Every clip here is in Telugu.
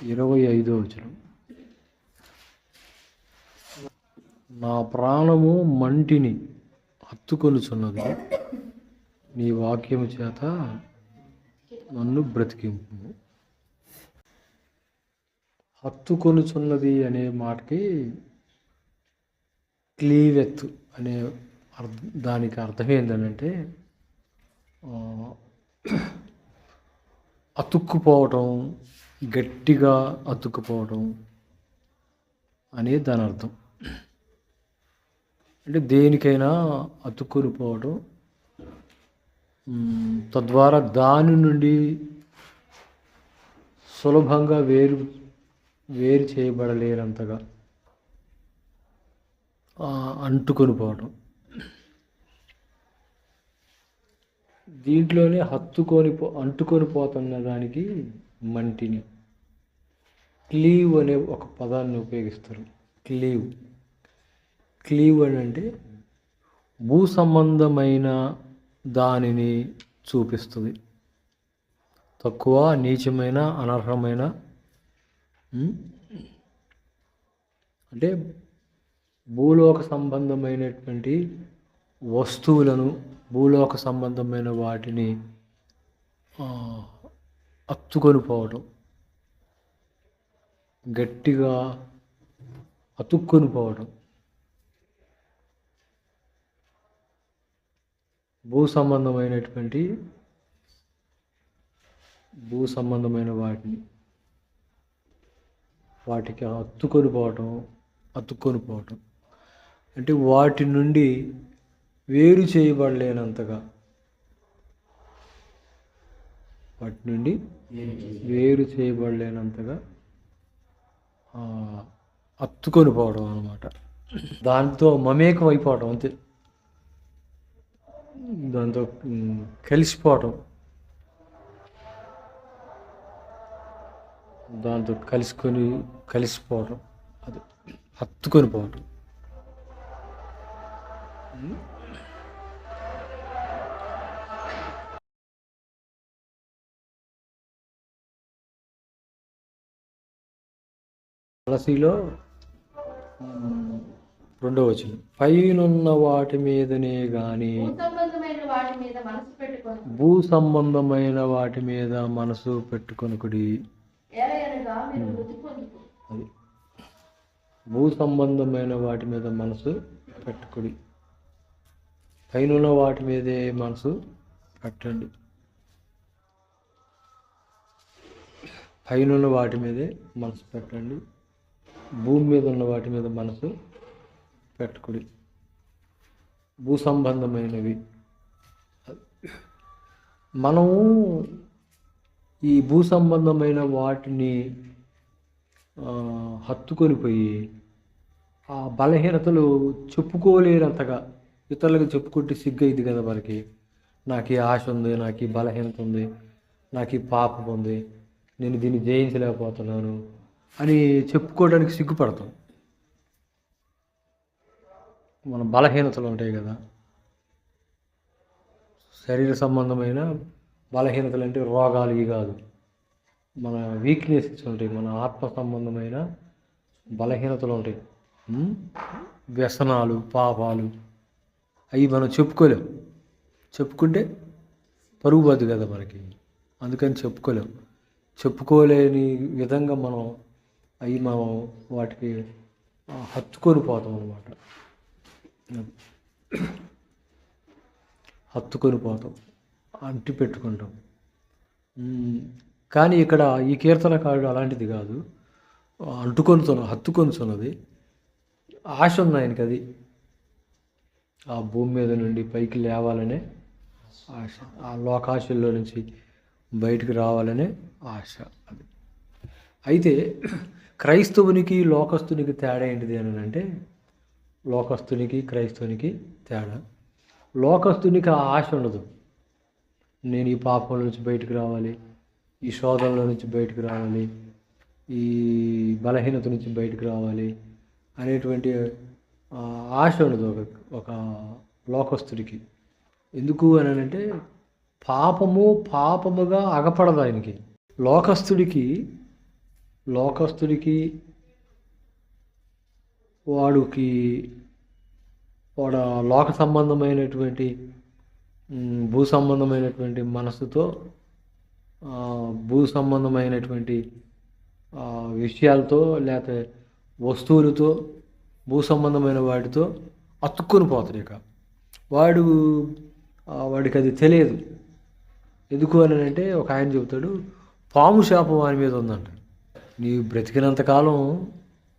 25వ వచనం. నా ప్రాణము మంటిని హత్తుకొనుచున్నది, నీ వాక్యము చేత నన్ను బ్రతికింపు. హత్తుకొనుచున్నది అనే మాటకి క్లీవెత్ అనే దానికి అర్థం ఏంటంటే అతుక్కుపోవటం, గట్టిగా అతుక్కుపోవటం అనేది దాని అర్థం. అంటే దేనికైనా అతుక్కుని పోవటం, తద్వారా దాని నుండి సులభంగా వేరు చేయబడలేనంతగా అంటుకొని పోవటం. దీంట్లోనే అంటుకొని పోతున్న దానికి మంటిని క్లీవ్ అనే ఒక పదాన్ని ఉపయోగిస్తారు. క్లీవ్ అని అంటే భూ సంబంధమైన దానిని చూపిస్తుంది. తక్కువ, నీచమైన, అనర్హమైన, అంటే భూలోక సంబంధమైనటువంటి వస్తువులను, భూలోక సంబంధమైన వాటిని అత్తుకొని పోవటం, గట్టిగా అతుక్కొని పోవటం, భూ సంబంధమైన వాటికి అతుక్కొని పోవటం అంటే వాటి నుండి వేరు చేయబడలేనంతగా అత్తుకొని పోవడం అన్నమాట. దాంతో మమేకం అయిపోవడం, అంతే. దాంతో కలిసిపోవటం, కలిసిపోవటం, అది హత్తుకొని పోవటం. తులసిలో 2వ వచనం, పైనున్న వాటి మీదనే గాని భూ సంబంధమైన వాటి మీద మనసు పెట్టుకొనుకుడి. అది భూ సంబంధమైన వాటి మీద మనసు పెట్టుకుడి, పైనున్న వాటి మీదే మనసు పెట్టండి. పైనున్న వాటి మీదే మనసు పెట్టండి, భూమి మీద ఉన్న వాటి మీద మనసు పెట్టుకుడి. భూ సంబంధమైనవి. మనము ఈ భూ సంబంధమైన వాటిని హత్తుకొని పోయి ఆ బలహీనతలు చెప్పుకోలేనంతగా, ఇతరులకు చెప్పుకుంటే సిగ్గైంది కదా మనకి. నాకు ఈ ఆశ ఉంది, నాకు ఈ బలహీనత ఉంది, నాకు ఈ పాపం ఉంది, నేను దీన్ని జయించలేకపోతున్నాను అని చెప్పుకోవడానికి సిగ్గుపడతాం. మన బలహీనతలు ఉంటాయి కదా, శరీర సంబంధమైన బలహీనతలు అంటే రోగాలు ఇవి కాదు, మన వీక్నెసెస్ ఉంటాయి, మన ఆత్మ సంబంధమైన బలహీనతలు ఉంటాయి, వ్యసనాలు, పాపాలు. అవి మనం చెప్పుకోలేం. చెప్పుకుంటే పరుగు పోద్ది కదా మనకి, అందుకని చెప్పుకోలేం. చెప్పుకోలేని విధంగా మనం వాటికి హత్తుకొని పోతాం అన్నమాట. హత్తుకొని పోతాం, అంటి పెట్టుకుంటాం. కానీ ఇక్కడ ఈ కీర్తనకారుడు అలాంటిది కాదు. హత్తుకొనుతున్నది ఆశ ఉంది ఆయనకి. అది ఆ భూమి మీద నుండి పైకి లేవాలనే ఆశ, ఆ లోకాశల్లో నుంచి బయటికి రావాలనే ఆశ. అది అయితే క్రైస్తవునికి లోకస్తునికి తేడా ఏంటిది అని అంటే, లోకస్తునికి క్రైస్తవునికి తేడా, లోకస్తునికి ఆ ఆశ ఉండదు. నేను ఈ పాపంలో నుంచి బయటకు రావాలి, ఈ శోధనలో నుంచి బయటకు రావాలి, ఈ బలహీనత నుంచి బయటకు రావాలి అనేటువంటి ఆశ ఉండదు ఒక లోకస్తుడికి. ఎందుకు అని అంటే పాపముగా అగపడదు ఆయనకి. లోకస్తుడికి లోకస్తుడికి వాడికి వాడు లోక సంబంధమైనటువంటి భూ సంబంధమైనటువంటి మనసుతో భూ సంబంధమైనటువంటి విషయాలతో లేకపోతే వస్తువులతో భూ సంబంధమైన వాటితో అతుక్కుని పోతాడు. ఇక వాడికి అది తెలియదు. ఎందుకు అని అంటే ఒక ఆయన చెబుతాడు, పాము శాపం వాని మీద ఉందంట. నీవు బ్రతికినంతకాలం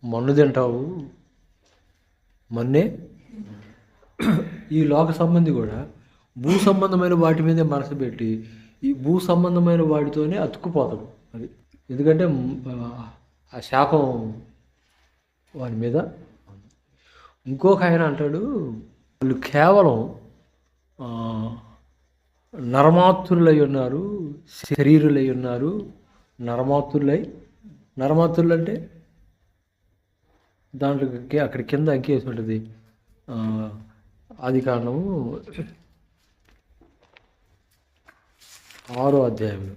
మన్ను తింటావు, మన్నే. ఈ లోక సంబంధి కూడా భూ సంబంధమైన వాటి మీదే మనసు పెట్టి ఈ భూ సంబంధమైన వాటితోనే అతుక్కుపోతాడు. అది ఎందుకంటే ఆ శాపం వాని మీద. ఇంకొక ఆయన అంటాడు, వాళ్ళు కేవలం నరమాతురులై ఉన్నారు, శరీరులై ఉన్నారు. నరమాతురులు అంటే దాంట్లో అక్కడ కింద అంకేసి ఉంటుంది, ఆదికాండము 6వ అధ్యాయంలో.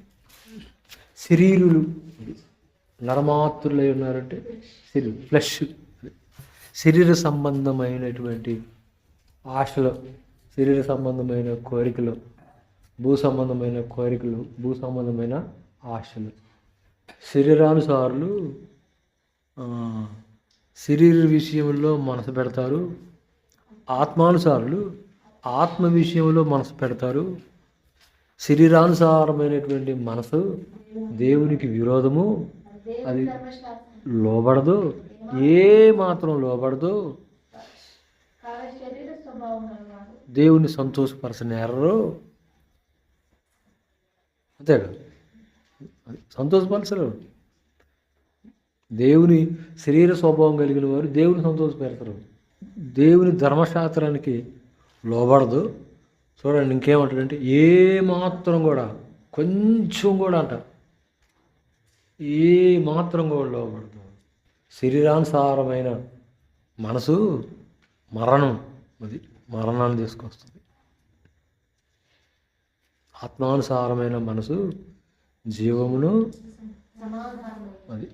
శరీరులు నరమాతురులై ఉన్నారంటే ఫ్లెష్, శరీర సంబంధమైనటువంటి ఆశలు, శరీర సంబంధమైన కోరికలు, భూ సంబంధమైన కోరికలు, భూ సంబంధమైన ఆశలు. శరీరానుసారులు శరీర విషయంలో మనసు పెడతారు, ఆత్మానుసారులు ఆత్మ విషయంలో మనసు పెడతారు. శరీరానుసారమైనటువంటి మనసు దేవునికి విరోధము, అది లోబడదు, ఏ మాత్రం లోబడదు. దేవుని సంతోషపరచనేరరు. అంతేగా, సంతోషపరచరు. దేవుని శరీర స్వభావం కలిగిన వారు దేవుని సంతోషపెడతారు. దేవుని ధర్మశాస్త్రానికి లోబడదు. చూడండి ఇంకేమంటాడంటే, ఏ మాత్రం కూడా, కొంచెం కూడా అంట, ఏ మాత్రం కూడా లోబడదు. శరీరానుసారమైన మనసు మరణం, అది మరణాన్ని తీసుకొస్తుంది. ఆత్మానుసారమైన మనసు జీవమును. అది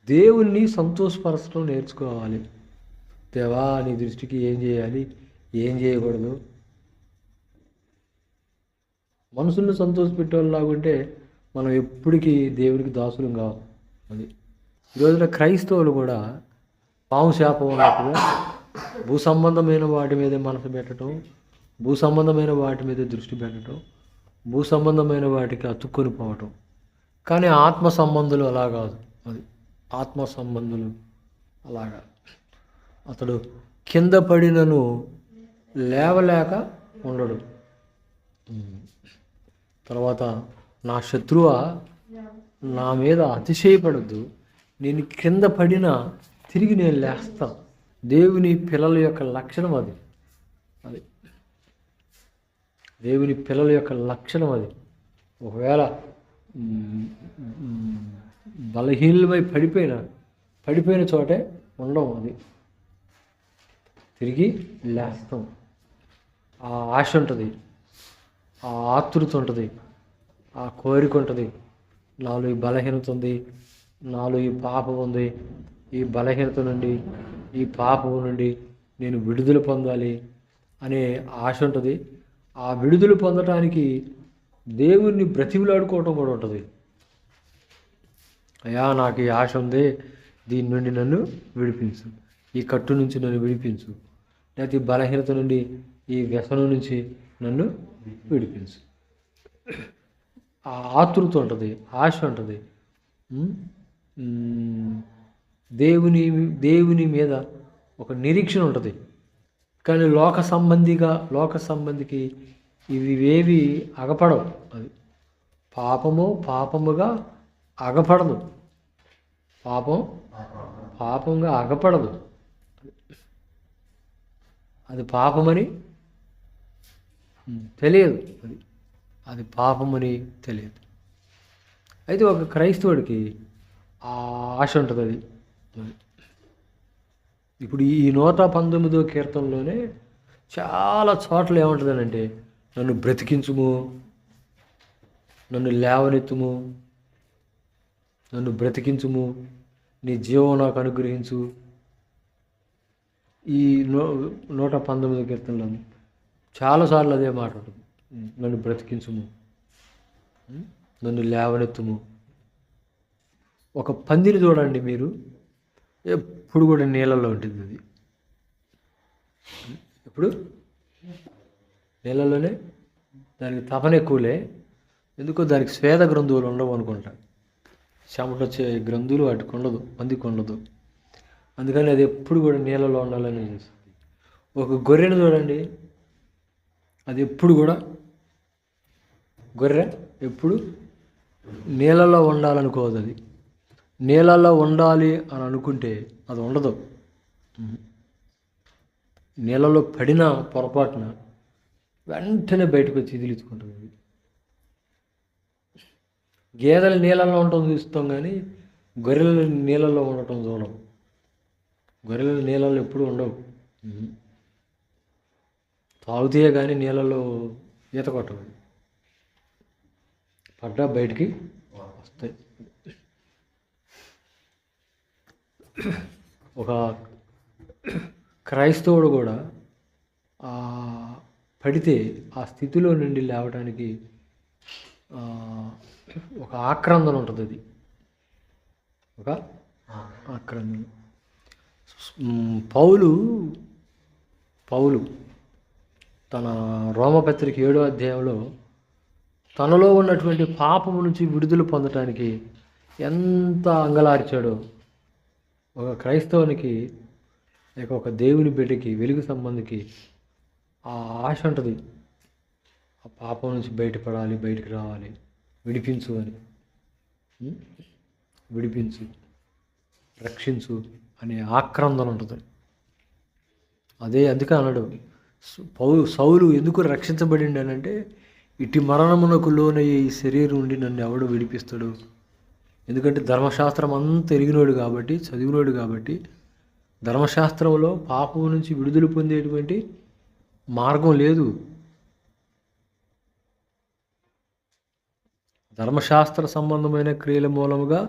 దేవుణ్ణి సంతోషపరచడం నేర్చుకోవాలి. దేవా, నీ దృష్టికి ఏం చేయాలి, ఏం చేయకూడదు. మనుషుల్ని సంతోషపెట్టేలాగుంటే మనం ఎప్పటికీ దేవుడికి దాసులం కావు. అది ఈరోజున క్రైస్తవులు కూడా పాము శాపం ఉన్నట్టుగా భూ సంబంధమైన వాటి మీదే మనసు పెట్టడం, భూ సంబంధమైన వాటి మీద దృష్టి పెట్టడం, భూ సంబంధమైన వాటికి అతుక్కొని పోవటం. కానీ ఆత్మ సంబంధులు అలా కాదు. అది ఆత్మ సంబంధులు అలాగా. అతడు కింద పడినను లేవలేక ఉండడు. తర్వాత, నా శత్రువ నా మీద అతిశయపడద్దు, నేను కింద పడినా తిరిగి నేను లేస్తాను. దేవుని పిల్లల యొక్క లక్షణం అది. అది దేవుని పిల్లల యొక్క లక్షణం అది. ఒకవేళ బలహీనమై పడిపోయిన చోటే ఉండవు. అది తిరిగి లేస్తాం. ఆ ఆశ ఉంటుంది, ఆ ఆతృత ఉంటుంది, ఆ కోరిక ఉంటుంది. నాలో ఈ బలహీనత ఉంది, నాలో ఈ పాపం ఉంది, ఈ బలహీనత నుండి, ఈ పాపం నుండి నేను విడుదల పొందాలి అనే ఆశ ఉంటుంది. ఆ విడుదల పొందటానికి దేవుణ్ణి బ్రతిమలాడుకోవటం కూడా ఉంటుంది. అయ్యా, నాకు ఈ ఆశ ఉంది, దీని నుండి నన్ను విడిపించు, ఈ కట్టు నుంచి నన్ను విడిపించు, లేకపోతే ఈ బలహీనత నుండి, ఈ వ్యసనం నుంచి నన్ను విడిపించు. ఆ ఆతృత ఉంటుంది, ఆశ ఉంటుంది. దేవుని మీద ఒక నిరీక్షణ ఉంటుంది. కానీ లోక సంబంధికి ఇవేవి అగపడవు. అది పాపముగా అగపడదు. పాపంగా అగపడదు. అది పాపమని తెలియదు. అది పాపమని తెలియదు. అయితే ఒక క్రైస్తవుడికి ఆ ఆశ ఉంటుంది. అది ఇప్పుడు ఈ 119వ కీర్తనలోనే చాలా చోట్ల ఏముంటుందనంటే, నన్ను బ్రతికించుము, నన్ను లేవనెత్తుము, నన్ను బ్రతికించుము, నీ జీవం నాకు అనుగ్రహించు. ఈ 119 కీర్తనలో చాలాసార్లు అదే మాట ఉంటుంది. నన్ను బ్రతికించుము, నన్ను లేవనెత్తుము. ఒక పందిని చూడండి మీరు, ఎప్పుడు కూడా నీళ్ళల్లో ఉంటుంది. అది ఎప్పుడు నీళ్ళలోనే, దానికి తపన ఎక్కువలే. ఎందుకో దానికి స్వేద గ్రంథువులు ఉండవు అనుకుంటా. చెమట వచ్చే గ్రంథులు వాటికి ఉండదు, పందికి ఉండదు. అందుకని అది ఎప్పుడు కూడా నీళ్ళలో ఉండాలని చేస్తుంది. ఒక గొర్రెను చూడండి, అది ఎప్పుడు కూడా గొర్రె ఎప్పుడు నీళ్ళలో ఉండాలనుకోదు. అది నీళ్ళల్లో ఉండాలి అని అనుకుంటే అది ఉండదు. నీళ్ళలో పడిన పొరపాటున వెంటనే బయటకు వచ్చి ఇదిలించుకుంటుంది. గేదెలు నీళ్ళల్లో ఉండటం చూస్తాం, కానీ గొర్రెలు నీళ్ళల్లో ఉండటం చూడం. గొర్రెలు నీళ్ళల్లో ఎప్పుడు ఉండవు, తాగుతాయే కానీ నీళ్ళలో ఈత కొట్టవు. పడ్డా బయటికి వస్తాయి. ఒక క్రైస్తవుడు కూడా పడితే ఆ స్థితిలో నుండి లేవడానికి ఒక ఆక్రందన ఉంటుంది. అది ఒక ఆక్రందన. పౌలు తన రోమపత్రిక 7వ అధ్యాయంలో తనలో ఉన్నటువంటి పాపము నుంచి విడుదల పొందటానికి ఎంత అంగలార్చాడో. ఒక క్రైస్తవునికి లేక ఒక దేవుని బిడ్డకి, వెలుగు సంబంధికి ఆ ఆశ ఉంటుంది. ఆ పాపం నుంచి బయటపడాలి, బయటికి రావాలి, విడిపించు అని. విడిపించు, రక్షించు అనే ఆక్రందన ఉంటుంది. అందుకే అన్నాడు సౌలు ఎందుకు రక్షించబడిండి అని అంటే, ఇటు మరణమునకు లోనయ్యే ఈ శరీరం నుండి నన్ను ఎవడు విడిపిస్తాడు? ఎందుకంటే ధర్మశాస్త్రం అంతా ఎరిగినోడు కాబట్టి, చదివినోడు కాబట్టి, ధర్మశాస్త్రంలో పాపం నుంచి విడుదల పొందేటువంటి మార్గం లేదు. ధర్మశాస్త్ర సంబంధమైన క్రియల మూలముగా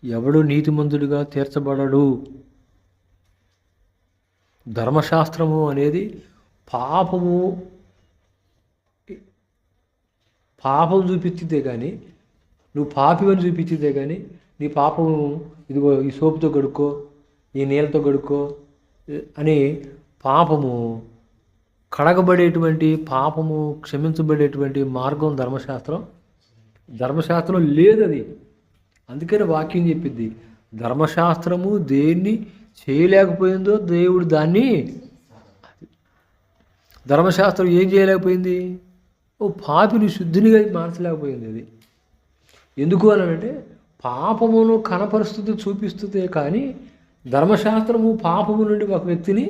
ఎవడు నీతిమంతుడిగా తీర్చబడడు. ధర్మశాస్త్రము అనేది పాపం చూపించితే కానీ, నువ్వు పాపివని చూపించితే కానీ నీ పాపము ఇదిగో ఈ సోపుతో గడుక్కో, ఈ నీళ్ళతో గడుక్కో అని పాపము కడగబడేటువంటి, పాపము క్షమించబడేటువంటి మార్గం ధర్మశాస్త్రం లేదు. అది అందుకని వాక్యం చెప్పిద్ది, ధర్మశాస్త్రము దేన్ని చేయలేకపోయిందో దేవుడు దాన్ని, ధర్మశాస్త్రం ఏం చేయలేకపోయింది? పాపిని శుద్ధినిగా మార్చలేకపోయింది. అది ఎందుకు అని అంటే, పాపమును కనపరుస్తుంది, చూపిస్తుంది. కానీ ధర్మశాస్త్రము పాపము నుండి ఒక వ్యక్తిని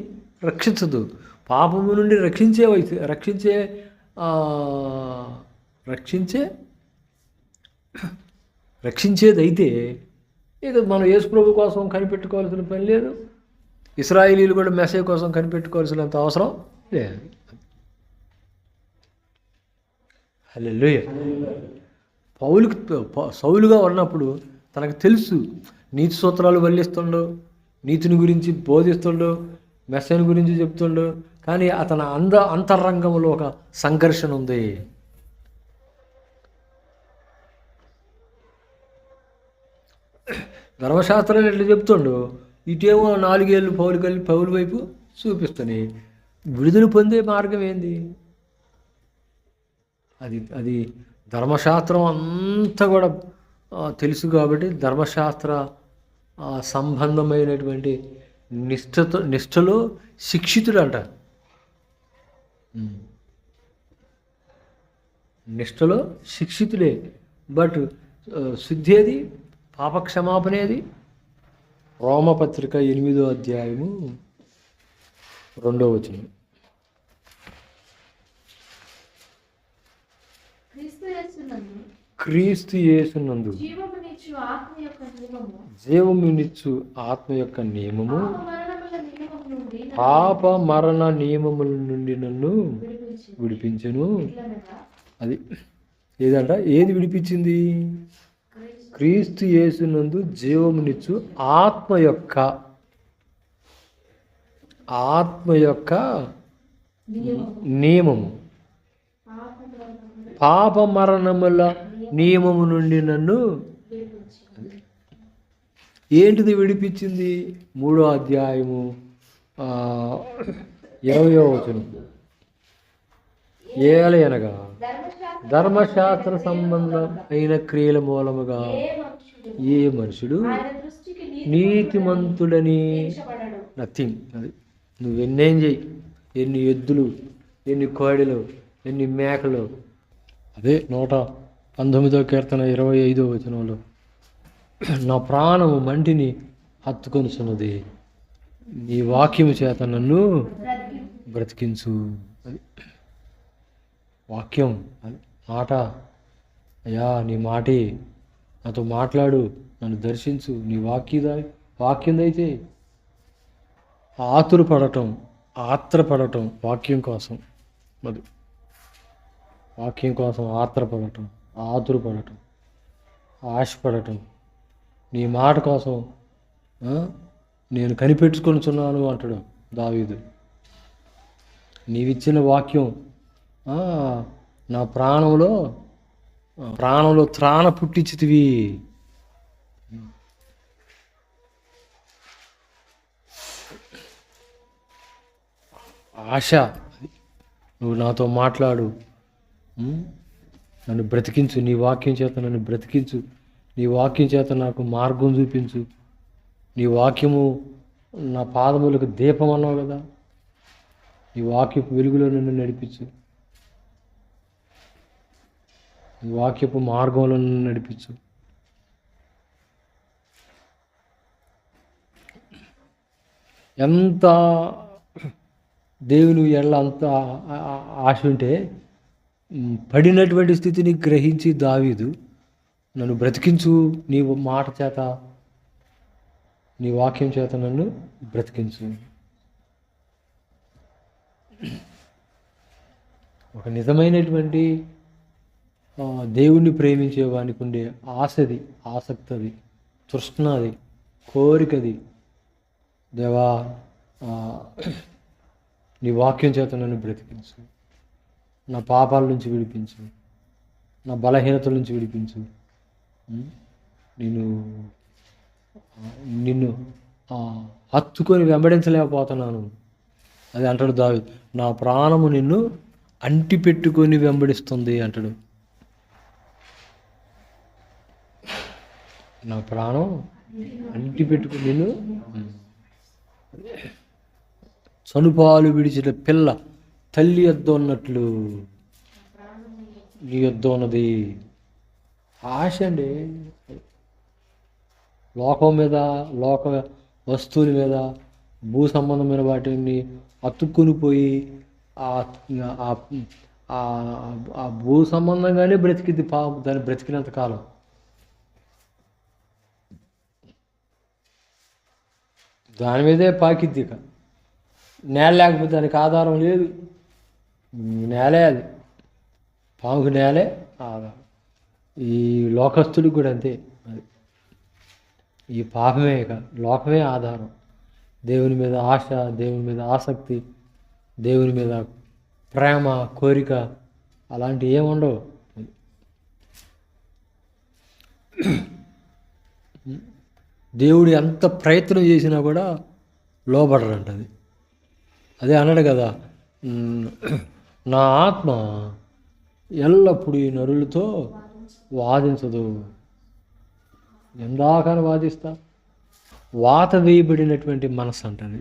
రక్షించదు. పాపము నుండి రక్షించేదైతే ఇక మనం యేసు ప్రభు కోసం కనిపెట్టుకోవాల్సిన పని లేదు. ఇశ్రాయేలీలు కూడా మెస్సీ కోసం కనిపెట్టుకోవాల్సినంత అవసరం లేదు. హల్లెలూయా. సౌలుగా ఉన్నప్పుడు తనకు తెలుసు, నీతి సూత్రాలు వల్లిస్తుండో, నీతిని గురించి బోధిస్తుండో, మెస్సీని గురించి చెప్తుండో, కానీ అతని అంతరంగంలో ఒక సంఘర్షణ ఉంది. ధర్మశాస్త్రం ఎట్లా చెప్తుండో, ఇటేమో 4 ఏళ్ళు పౌలు వైపు చూపిస్తాయి. విడుదల పొందే మార్గం ఏంది? అది ధర్మశాస్త్రం అంతా కూడా తెలుసు కాబట్టి, ధర్మశాస్త్ర సంబంధమైనటువంటి నిష్ఠలో శిక్షితుడు అంట. నిష్ఠలో శిక్షితుడే. బట్ శుద్ధి ఏది? పాపక్షమాపణేది? రోమపత్రిక 8వ అధ్యాయము 2వ వచనం. క్రీస్తు యేసునందు జీవమునిచ్చు ఆత్మ యొక్క నియమము పాప మరణ నియమముల నుండి నన్ను విడిపించెను. అది ఏదంట? ఏది విడిపించింది? క్రీస్తు యేసునందు జీవమునిచ్చు ఆత్మ యొక్క నియమము, పాప మరణముల నియమము నుండి నన్ను ఏంటిది విడిపించింది? 3వ అధ్యాయము 20వ వచనం. ఏలయనగా ధర్మశాస్త్ర సంబంధం అయిన క్రియల మూలముగా ఏ మనుషుడు నీతిమంతుడని నథింగ్. అది నువ్వెన్నేం చెయ్యి, ఎన్ని ఎద్దులు, ఎన్ని కోడెలు, ఎన్ని మేకలు. అదే 119వ కీర్తన 25వ వచనంలో, నా ప్రాణము మంటిని హత్తుకొనుచున్నది, నీ వాక్యము చేత నన్ను బ్రతికించు. అది వాక్యం, అది మాట. అయ్యా నీ మాటే నాతో మాట్లాడు, నన్ను దర్శించు. నీ వాక్యం అయితే ఆత్రపడటం వాక్యం కోసం. అది వాక్యం కోసం ఆత్రపడటం, ఆతురపడటం, ఆశపడటం. నీ మాట కోసం నేను కనిపెట్టుకొనుచున్నాను అంటాడు దావీదు. నీవిచ్చిన వాక్యం నా ప్రాణంలో త్రాణ పుట్టించితివి. ఆశ, నువ్వు నాతో మాట్లాడు, నన్ను బ్రతికించు, నీ వాక్యం చేత నన్ను బ్రతికించు, నీ వాక్యం చేత నాకు మార్గం చూపించు, నీ వాక్యము నా పాదములకు దీపం అన్నావు కదా, నీ వాక్యపు వెలుగులో నన్ను నడిపించు, నీ వాక్యపు మార్గంలో నన్ను నడిపించు. ఎంత దేవుని ఎడల అంత ఆశ ఉంటే పడినటువంటి స్థితిని గ్రహించి దావీదు, నన్ను బ్రతికించు, నీ మాట చేత, నీ వాక్యం చేత నన్ను బ్రతికించు. ఒక నిజమైనటువంటి దేవుణ్ణి ప్రేమించే వానికి ఉండే ఆశది, ఆసక్తి, తృష్ణది, కోరికది. దేవా నీ వాక్యం చేత నన్ను బ్రతికించు, నా పాపాల నుంచి విడిపించు, నా బలహీనతల నుంచి విడిపించు. నిన్ను హత్తుకొని వెంబడించలేకపోతున్నాను. అది అంటాడు దావీదు, నా ప్రాణము నిన్ను అంటి పెట్టుకొని వెంబడిస్తుంది అంటాడు. నా ప్రాణం అంటి పెట్టుకుని నిన్ను, చనుపాలు విడిచిన పిల్ల తల్లి యొద్ద ఉన్నట్లు నీ యొద్ద ఉన్నది. ఆశ అండి. లోకం మీద, లోక వస్తువుల మీద, భూ సంబంధమైన వాటిని అతుక్కుని పోయి ఆ భూ సంబంధంగానే బ్రతికింది పాపం, దాన్ని బ్రతికినంత కాలం. దాని మీదే పాకిద్ది. ఇక నేల లేకపోతే దానికి ఆధారం లేదు. నేలే అది, పాముకు నేలే ఆధారం. ఈ లోకస్తుడికి కూడా అంతే. అది ఈ పాపమే, ఇక లోకమే ఆధారం. దేవుని మీద ఆశ, దేవుని మీద ఆసక్తి, దేవుని మీద ప్రేమ, కోరిక అలాంటివి ఏముండవు. దేవుడు ఎంత ప్రయత్నం చేసినా కూడా లోబడరంట. అది అదే అన్నాడు కదా, నా ఆత్మ ఎల్లప్పుడూ ఈ నరులతో వాదించదు. ఎందాకని వాదిస్తా? వాత వేయబడినటువంటి మనస్సు అంటది.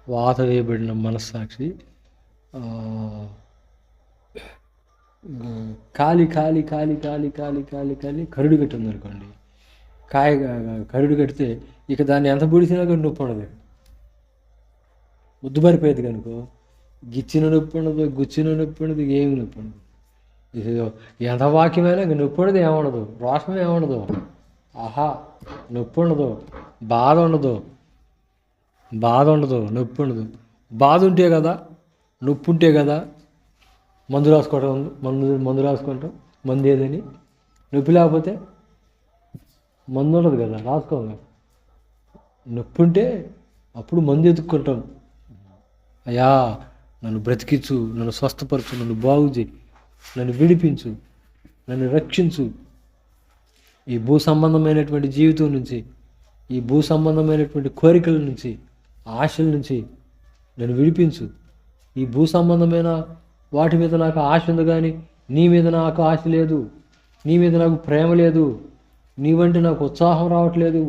వాత వేయబడిన మనస్సాక్షి కాలి కాలి కాలి కాలి కాలి కాలి కాలి కరుడు కట్టింది అనుకోండి. కరుడు కడితే ఇక దాన్ని ఎంత పొడిచినా కానీ నొప్పి ఉండదు. ముద్దుబారిపోయేది కనుకో, గిచ్చిన నొప్పి ఉండదు, గుచ్చిన నొప్పి ఉండదు, ఏమి నొప్పి ఉండదు. ఎంత వాక్యమైనా ఇంక నొప్పి ఉండదు, ఏముండదు, రోషం ఏముండదు, ఆహా నొప్పి ఉండదు, బాధ ఉండదు, నొప్పి ఉండదు. బాధ ఉంటే కదా, నొప్పి ఉంటే కదా మందు రాసుకుంటాం. మందు రాసుకుంటాం, మందు ఏదని నొప్పి లేకపోతే మందు ఉండదు కదా, రాసుకోవాలి. నొప్పి ఉంటే అప్పుడు మందు ఎత్తుక్కుంటాం. అయ్యా నన్ను బ్రతికించు, నన్ను స్వస్థపరచు, నన్ను బాగు చేయి, నన్ను విడిపించు, నన్ను రక్షించు. ఈ భూ సంబంధమైనటువంటి జీవితం నుంచి, ఈ భూ సంబంధమైనటువంటి కోరికల నుంచి, ఆశల నుంచి నన్ను విడిపించు. ఈ భూ సంబంధమైన వాటి మీద నాకు ఆశ ఉంది, కానీ నీ మీద నాకు ఆశ లేదు, నీ మీద నాకు ప్రేమ లేదు, నీ వంటి నాకు ఉత్సాహం రావట్లేదు,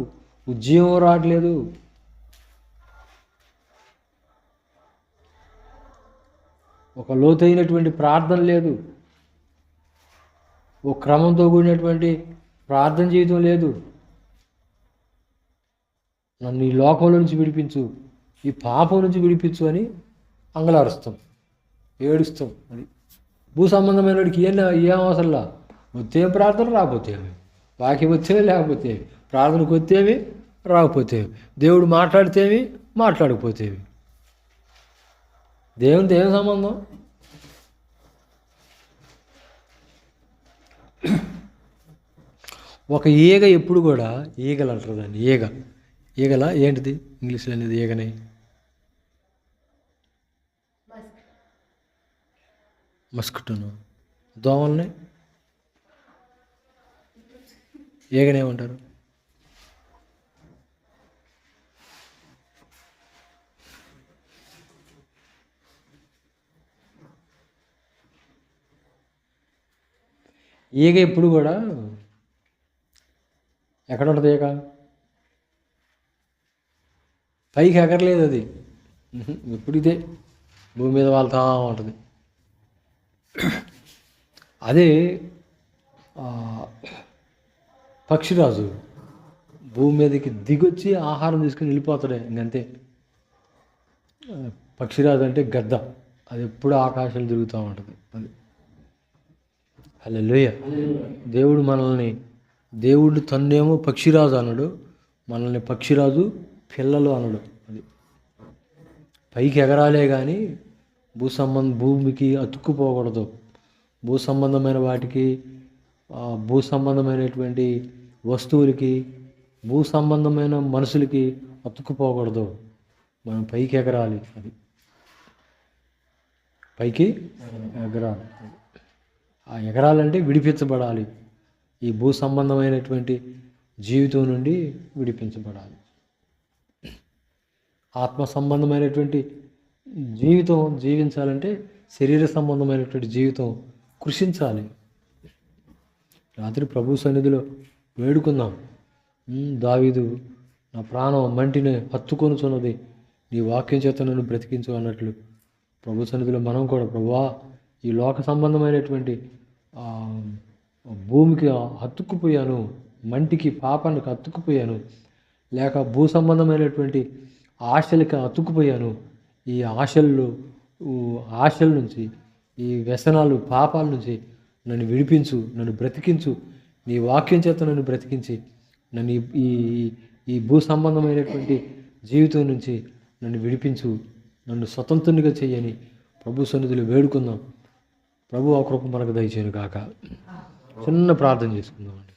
ఉద్యోగం రావట్లేదు. ఒక లోతైనటువంటి ప్రార్థన లేదు, ఒక క్రమంతో కూడినటువంటి ప్రార్థన జీవితం లేదు. నన్ను ఈ లోకంలో నుంచి విడిపించు, ఈ పాపం నుంచి విడిపించు అని అంగలారుస్తాం, ఏడుస్తాం. అది భూ సంబంధమైన వాడికి ఏం అవసరంలా, వస్తే ప్రార్థన, రాకపోతే వాక్యం వచ్చేవి, లేకపోతే ప్రార్థనకు వచ్చేవి, రాకపోతేవి, దేవుడు మాట్లాడితేవి, మాట్లాడకపోతేవి. దేవునితో ఏం సంబంధం? ఒక ఈగ ఎప్పుడు కూడా, ఈగలు అంటారు దాన్ని, ఈగల ఏంటిది ఇంగ్లీష్లో అనేది? ఈగనే మస్కిటోను. దోమల్ని ఈగనేమంటారు? ఈగ ఎప్పుడు కూడా ఎక్కడ ఉంటుంది? ఈగ పైకి ఎగరలేదు, అది ఎప్పుడు ఇదే భూమి మీద వాళ్తా ఉంటుంది. అదే పక్షిరాజు భూమి మీదకి దిగొచ్చి ఆహారం తీసుకుని వెళ్ళిపోతాడే, ఇంకంతే. పక్షిరాజు అంటే గద్ద, అది ఎప్పుడు ఆకాశంలో తిరుగుతూ ఉంటుంది. అది హల్లెలూయా. దేవుడు తన్నేమో పక్షిరాజు అనడు, మనల్ని పక్షిరాజు పిల్లలు అనడు. అది పైకి ఎగరాలే కానీ భూమికి అతుక్కుపోకూడదు. భూ సంబంధమైన వాటికి, భూ సంబంధమైనటువంటి వస్తువులకి, భూ సంబంధమైన మనుషులకి అతుక్కుపోకూడదు. మనం పైకి ఎగరాలి. అది పైకి ఎగరాలి. ఆ ఎగరాలంటే విడిపించబడాలి, ఈ భూ సంబంధమైనటువంటి జీవితం నుండి విడిపించబడాలి. ఆత్మ సంబంధమైనటువంటి జీవితం జీవించాలంటే శరీర సంబంధమైనటువంటి జీవితం కృషించాలి. రాత్రి ప్రభు సన్నిధిలో వేడుకుందాం. దావీదు, నా ప్రాణం మంటిని హత్తుకొనుచున్నది, నీ వాక్యం చేత నన్ను బ్రతికించు అన్నట్లు ప్రభు సన్నిధిలో మనం కూడా, ప్రభువా ఈ లోక సంబంధమైనటువంటి భూమికి హత్తుకుపోయాను, మంటికి, పాపానికి హత్తుకుపోయాను, లేక భూ సంబంధమైనటువంటి ఆశలకి అతుక్కుపోయాను. ఈ ఆశల నుంచి, ఈ వ్యసనాలు, పాపాల నుంచి నన్ను విడిపించు, నన్ను బ్రతికించు, నీ వాక్యం చేత నన్ను బ్రతికించి నన్ను ఈ భూ సంబంధమైనటువంటి జీవితం నుంచి నన్ను విడిపించు, నన్ను స్వతంత్రునిగా చెయ్యని ప్రభు సన్నిధిలో వేడుకుందాం. ప్రభు ఆ కృప మనకు దయచేయను కాక. చిన్న ప్రార్థన చేసుకుందామండి.